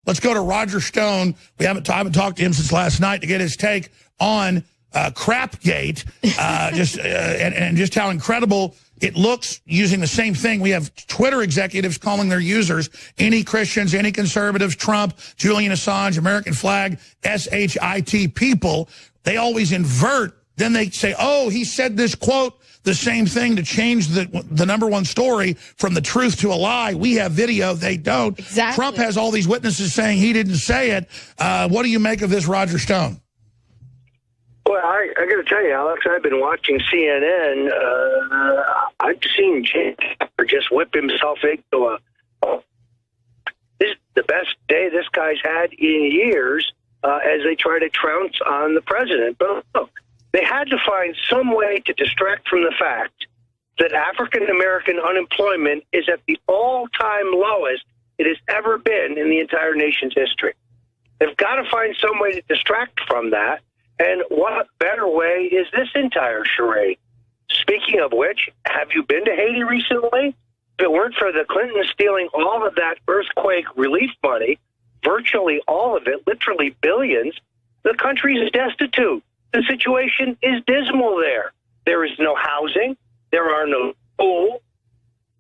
Let's go to Roger Stone. I haven't talked to him since last night to get his take on Crapgate, and just how incredible it looks using the same thing. We have Twitter executives calling their users any Christians, any conservatives, Trump, Julian Assange, American flag, SHIT people. They always invert. Then they say, oh, he said this quote, the same thing to change the #1 story from the truth to a lie. We have video. They don't. Exactly. Trump has all these witnesses saying he didn't say it. What do you make of this, Roger Stone? Well, I got to tell you, Alex, I've been watching CNN. I've seen Jim just whip himself into this is the best day this guy's had in years as they try to trounce on the president. But look, they had to find some way to distract from the fact that African-American unemployment is at the all-time lowest it has ever been in the entire nation's history. They've got to find some way to distract from that. And what better way is this entire charade? Speaking of which, have you been to Haiti recently? If it weren't for the Clintons stealing all of that earthquake relief money, virtually all of it, literally billions, the country is destitute. The situation is dismal there. There is no housing. There are no schools.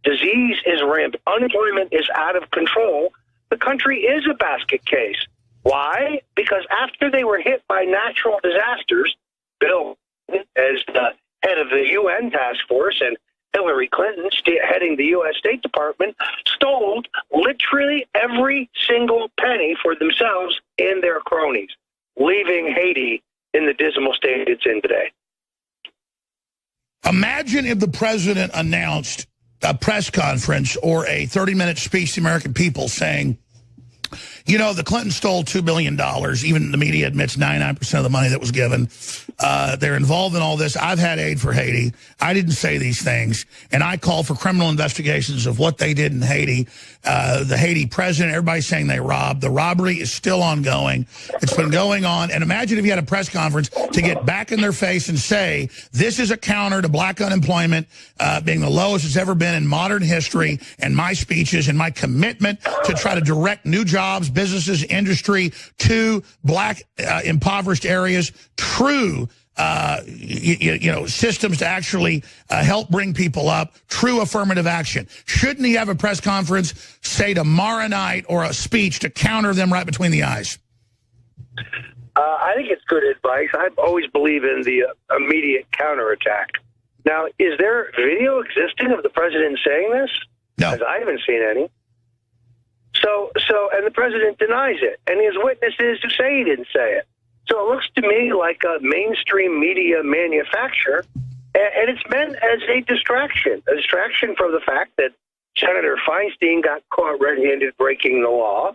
Disease is rampant. Unemployment is out of control. The country is a basket case. Why? Because after they were hit by natural disasters, Bill, as the head of the UN task force, and Hillary Clinton, heading the U.S. State Department, stole literally every single penny for themselves and their cronies, leaving Haiti in the dismal state it's in today. Imagine if the president announced a press conference or a 30-minute speech to the American people saying, you know, the Clintons stole $2 billion. Even the media admits 99% of the money that was given. They're involved in all this. I've had aid for Haiti. I didn't say these things. And I call for criminal investigations of what they did in Haiti. The Haiti president, everybody's saying they robbed. The robbery is still ongoing. It's been going on. And imagine if you had a press conference to get back in their face and say, this is a counter to black unemployment being the lowest it's ever been in modern history, and my speeches and my commitment to try to direct new jobs, businesses, industry to black impoverished areas, true systems to actually help bring people up, true affirmative action. Shouldn't he have a press conference, say tomorrow night, or a speech to counter them right between the eyes? I think it's good advice. I always believe in the immediate counterattack. Now, is there video existing of the president saying this? No. Because I haven't seen any. And the president denies it, and his witnesses who say he didn't say it. So it looks to me like a mainstream media manufacture, and it's meant as a distraction from the fact that Senator Feinstein got caught red-handed breaking the law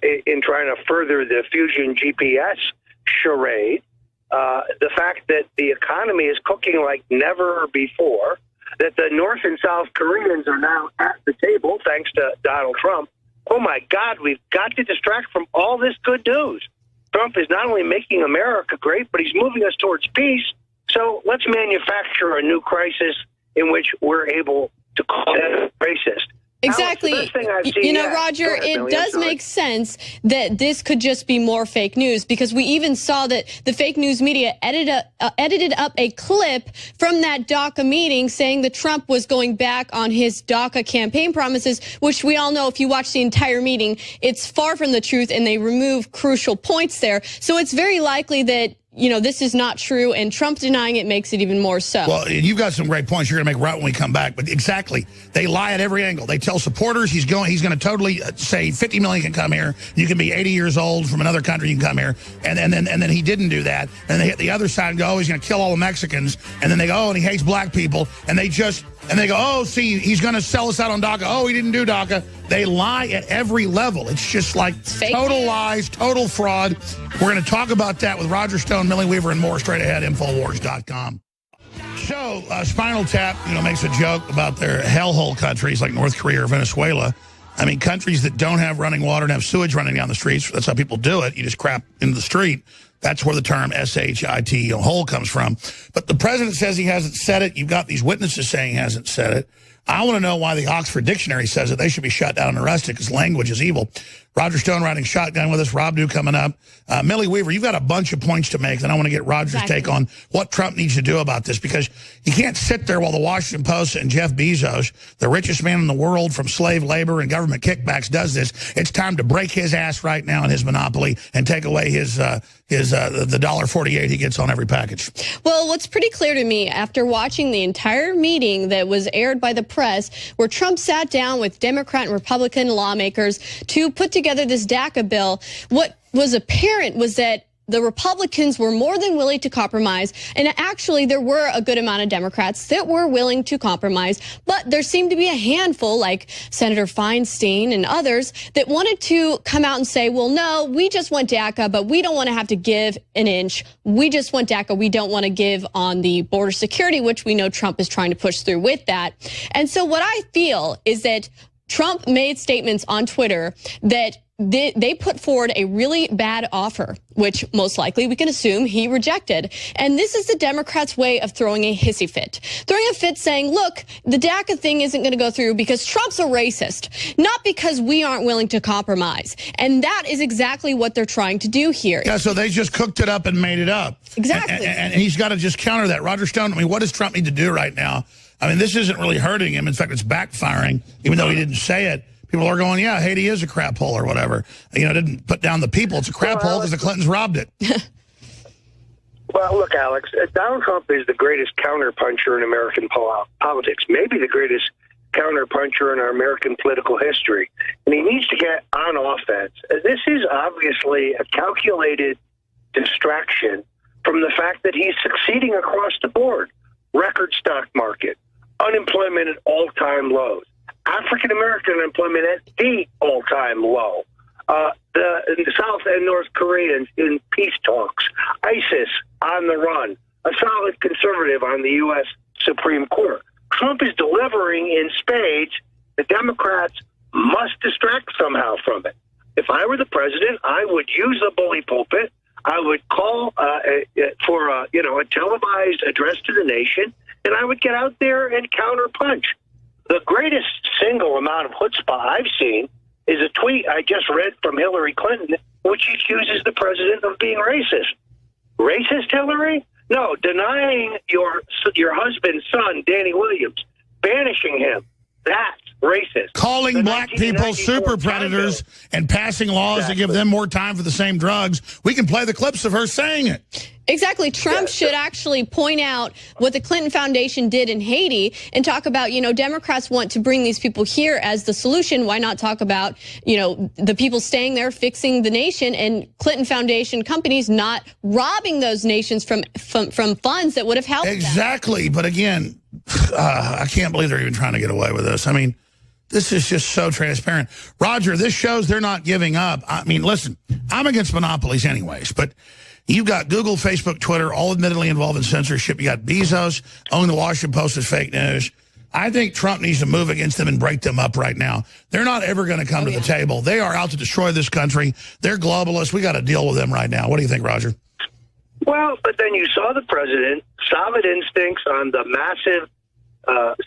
in trying to further the Fusion GPS charade, the fact that the economy is cooking like never before, that the North and South Koreans are now at the table thanks to Donald Trump. Oh, my God, we've got to distract from all this good news. Trump is not only making America great, but he's moving us towards peace. So let's manufacture a new crisis in which we're able to call it racist. Exactly. Roger, it does make sense that this could just be more fake news, because we even saw that the fake news media edited up a clip from that DACA meeting saying that Trump was going back on his DACA campaign promises, which we all know, if you watch the entire meeting, it's far from the truth, and they remove crucial points there. So it's very likely that this is not true, and Trump denying it makes it even more so. Well, you've got some great points you're going to make right when we come back, but exactly. They lie at every angle. They tell supporters he's going to totally say 50 million can come here. You can be 80 years old from another country, you can come here. And then he didn't do that. And they hit the other side and go, oh, he's going to kill all the Mexicans. And then they go, oh, and he hates black people. And they go, oh, see, he's going to sell us out on DACA. Oh, he didn't do DACA. They lie at every level. It's just like total lies, total fraud. We're going to talk about that with Roger Stone, Millie Weaver, and more straight ahead, Infowars.com. So, Spinal Tap, makes a joke about their hellhole countries like North Korea or Venezuela. I mean, countries that don't have running water and have sewage running down the streets. That's how people do it. You just crap into the street. That's where the term SHIT, hole, comes from. But the president says he hasn't said it. You've got these witnesses saying he hasn't said it. I want to know why the Oxford Dictionary says that they should be shut down and arrested because language is evil. Roger Stone riding shotgun with us. Rob Dew coming up. Millie Weaver, you've got a bunch of points to make, and I want to get Roger's take on what Trump needs to do about this, because you can't sit there while the Washington Post and Jeff Bezos, the richest man in the world from slave labor and government kickbacks, does this. It's time to break his ass right now in his monopoly and take away his the $1.48 he gets on every package. Well, what's pretty clear to me after watching the entire meeting that was aired by the press, where Trump sat down with Democrat and Republican lawmakers to put together this DACA bill, what was apparent was that the Republicans were more than willing to compromise, and actually there were a good amount of Democrats that were willing to compromise, but there seemed to be a handful, like Senator Feinstein and others, that wanted to come out and say, well, no, we just want DACA, but we don't want to have to give an inch. We just want DACA. We don't want to give on the border security, which we know Trump is trying to push through with that. And so what I feel is that Trump made statements on Twitter that they put forward a really bad offer, which most likely we can assume he rejected. And this is the Democrats' way of throwing a hissy fit. Throwing a fit saying, look, the DACA thing isn't going to go through because Trump's a racist, not because we aren't willing to compromise. And that is exactly what they're trying to do here. Yeah, so they just cooked it up and made it up. Exactly. And he's got to just counter that. Roger Stone, I mean, what does Trump need to do right now? I mean, this isn't really hurting him. In fact, it's backfiring, even though he didn't say it. People are going, yeah, Haiti is a crap hole or whatever. You know, didn't put down the people. It's a crap hole because the Clintons robbed it. Well, look, Alex, Donald Trump is the greatest counterpuncher in American politics, maybe the greatest counterpuncher in our American political history. And he needs to get on offense. This is obviously a calculated distraction from the fact that he's succeeding across the board. Record stock market, unemployment at all-time lows. African-American unemployment at the all-time low. The South and North Koreans in peace talks. ISIS on the run. A solid conservative on the U.S. Supreme Court. Trump is delivering in spades. The Democrats must distract somehow from it. If I were the president, I would use the bully pulpit. I would call for a televised address to the nation, and I would get out there and counterpunch. The greatest single amount of chutzpah I've seen is a tweet I just read from Hillary Clinton, which accuses the president of being racist. Racist, Hillary? No, denying your husband's son, Danny Williams, banishing him. That's racist. Calling black people super predators and passing laws that give them more time for the same drugs. We can play the clips of her saying it. Exactly. Trump should actually point out what the Clinton Foundation did in Haiti and talk about, Democrats want to bring these people here as the solution. Why not talk about, the people staying there, fixing the nation, and Clinton Foundation companies not robbing those nations from funds that would have helped them. Exactly. But again, I can't believe they're even trying to get away with this. I mean, this is just so transparent. Roger, this shows they're not giving up. I mean, listen, I'm against monopolies anyways, but you've got Google, Facebook, Twitter, all admittedly involved in censorship. You got Bezos owning the Washington Post as fake news. I think Trump needs to move against them and break them up right now. They're not ever going to come to the table. They are out to destroy this country. They're globalists. We got to deal with them right now. What do you think, Roger? Well, but then you saw the president, solid instincts on the massive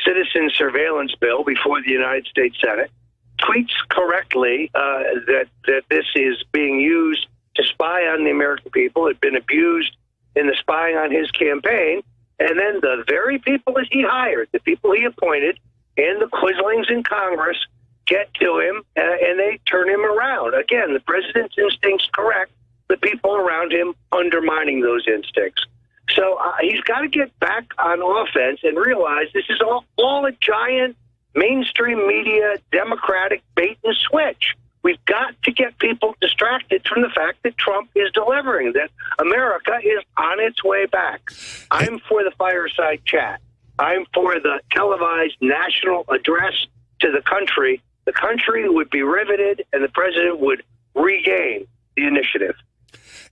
citizen surveillance bill before the United States Senate, tweets correctly that this is being used to spy on the American people, had been abused in the spying on his campaign, and then the very people that he hired, the people he appointed, and the quislings in Congress get to him, and they turn him around. Again, the president's instincts correct, the people around him undermining those instincts. So he's got to get back on offense and realize this is all a giant mainstream media Democratic bait and switch. We've got to get people distracted from the fact that Trump is delivering, that America is on its way back. I'm for the fireside chat. I'm for the televised national address to the country. The country would be riveted, and the president would regain the initiative.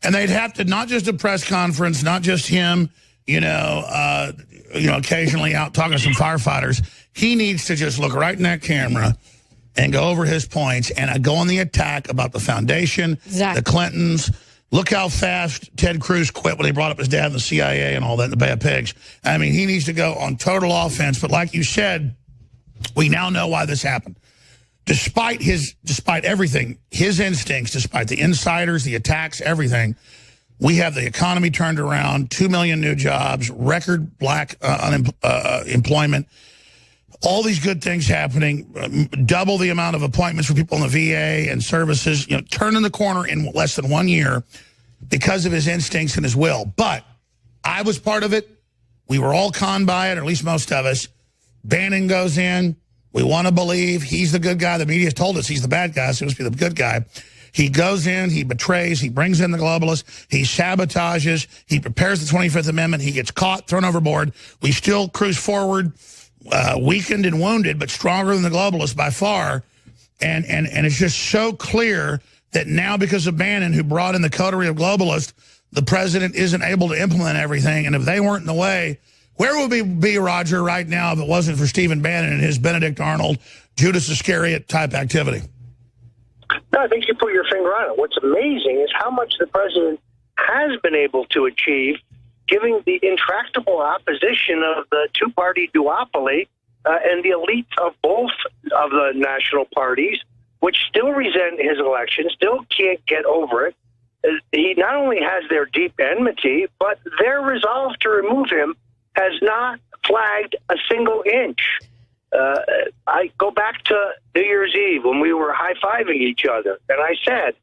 And they'd have to, not just a press conference, not just him, occasionally out talking to some firefighters. He needs to just look right in that camera and go over his points and go on the attack about the foundation, the Clintons. Look how fast Ted Cruz quit when he brought up his dad in the CIA and all that in the Bay of Pigs. I mean, he needs to go on total offense. But like you said, we now know why this happened. despite everything, his instincts, despite the insiders, the attacks, everything, we have the economy turned around, 2 million new jobs, record black employment, all these good things happening, double the amount of appointments for people in the VA and services, turning the corner in less than 1 year because of his instincts and his will. But I was part of it. We were all conned by it, or at least most of us. Bannon goes in. We want to believe he's the good guy. The media has told us he's the bad guy, so he must be the good guy. He goes in, he betrays, he brings in the globalists, he sabotages, he prepares the 25th Amendment, he gets caught, thrown overboard. We still cruise forward, weakened and wounded, but stronger than the globalists by far. And it's just so clear that now, because of Bannon, who brought in the coterie of globalists, the president isn't able to implement everything. And if they weren't in the way, where would we be, Roger, right now if it wasn't for Stephen Bannon and his Benedict Arnold, Judas Iscariot type activity? No, I think you put your finger on it. What's amazing is how much the president has been able to achieve, giving the intractable opposition of the two-party duopoly and the elites of both of the national parties, which still resent his election, still can't get over it. He not only has their deep enmity, but their resolve to remove him has not flagged a single inch. I go back to New Year's Eve when we were high-fiving each other, and I said,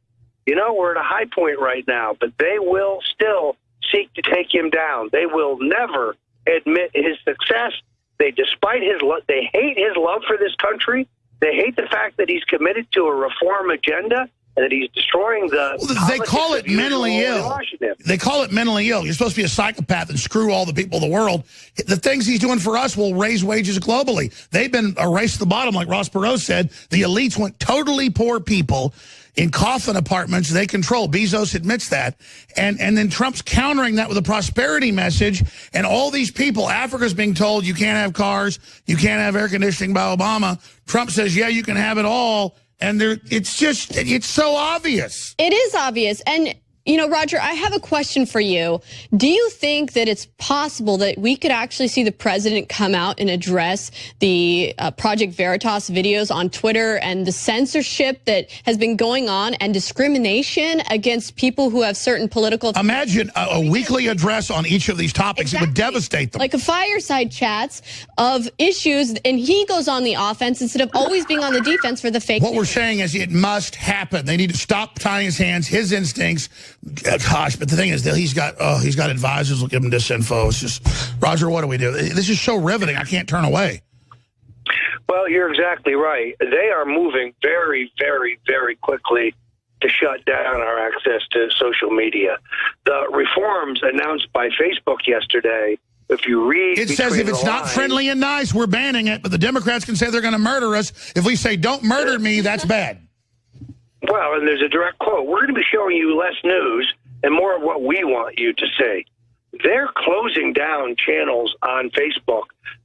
we're at a high point right now, but they will still seek to take him down. They will never admit his success. They hate his love for this country. They hate the fact that he's committed to a reform agenda and that he's destroying the... They call it mentally ill. They call it mentally ill. You're supposed to be a psychopath and screw all the people of the world. The things he's doing for us will raise wages globally. They've been a race to the bottom, like Ross Perot said. The elites want totally poor people in coffin apartments they control. Bezos admits that. And then Trump's countering that with a prosperity message. And all these people, Africa's being told you can't have cars, you can't have air conditioning by Obama. Trump says, yeah, you can have it all. And it's so obvious. It is obvious. And, Roger, I have a question for you. Do you think that it's possible that we could actually see the president come out and address the Project Veritas videos on Twitter and the censorship that has been going on and discrimination against people who have certain political... Imagine a weekly address on each of these topics. Exactly. It would devastate them. Like a fireside chats of issues, and he goes on the offense instead of always being on the defense for the fake news. What we're saying is it must happen. They need to stop tying his hands, his instincts. Gosh, but the thing is that he's got advisors who'll give him disinfo. It's just, Roger, what do we do? This is so riveting. I can't turn away. Well, you're exactly right. They are moving very, very, very quickly to shut down our access to social media. The reforms announced by Facebook yesterday, if you read... It says if it's not friendly and nice, we're banning it, but the Democrats can say they're going to murder us. If we say, don't murder me, that's bad. Well, and there's a direct quote. We're going to be showing you less news and more of what we want you to say. They're closing down channels on Facebook.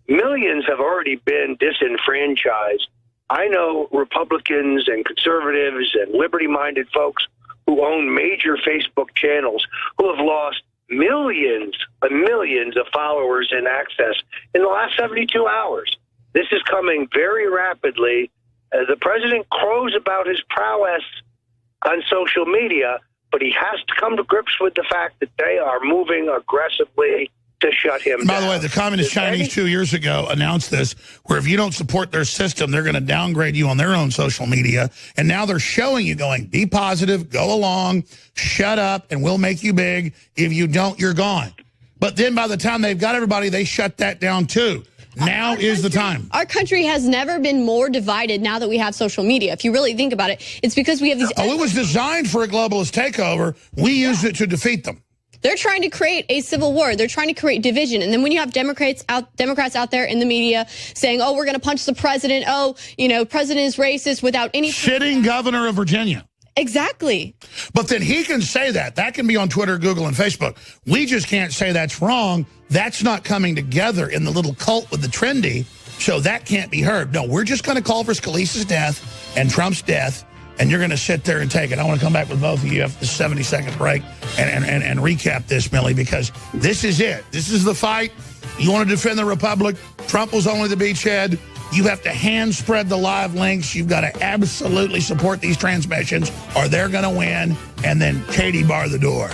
Millions have already been disenfranchised. I know Republicans and conservatives and liberty-minded folks who own major Facebook channels who have lost millions and millions of followers and access in the last 72 hours. This is coming very rapidly. The president crows about his prowess on social media, but he has to come to grips with the fact that they are moving aggressively to shut him down. By the way, the Communist Chinese 2 years ago announced this, where if you don't support their system, they're going to downgrade you on their own social media. And now they're showing you going, be positive, go along, shut up, and we'll make you big. If you don't, you're gone. But then by the time they've got everybody, they shut that down too. Now is the time. Our country has never been more divided now that we have social media. If you really think about it, it's because we have these... Oh, it was designed for a globalist takeover. We used it to defeat them. They're trying to create a civil war. They're trying to create division. And then when you have Democrats out there in the media saying, oh, we're going to punch the president. Oh, president is racist without any... Sitting governor of Virginia. Exactly. But then he can say that. That can be on Twitter, Google, and Facebook. We just can't say that's wrong. That's not coming together in the little cult with the trendy, so that can't be heard. No, we're just going to call for Scalise's death and Trump's death, and you're going to sit there and take it. I want to come back with both of you after the 70-second break and recap this, Millie, because this is it. This is the fight. You want to defend the Republic. Trump was only the beachhead. You have to hand spread the live links. You've got to absolutely support these transmissions or they're going to win. And then Katie bar the door.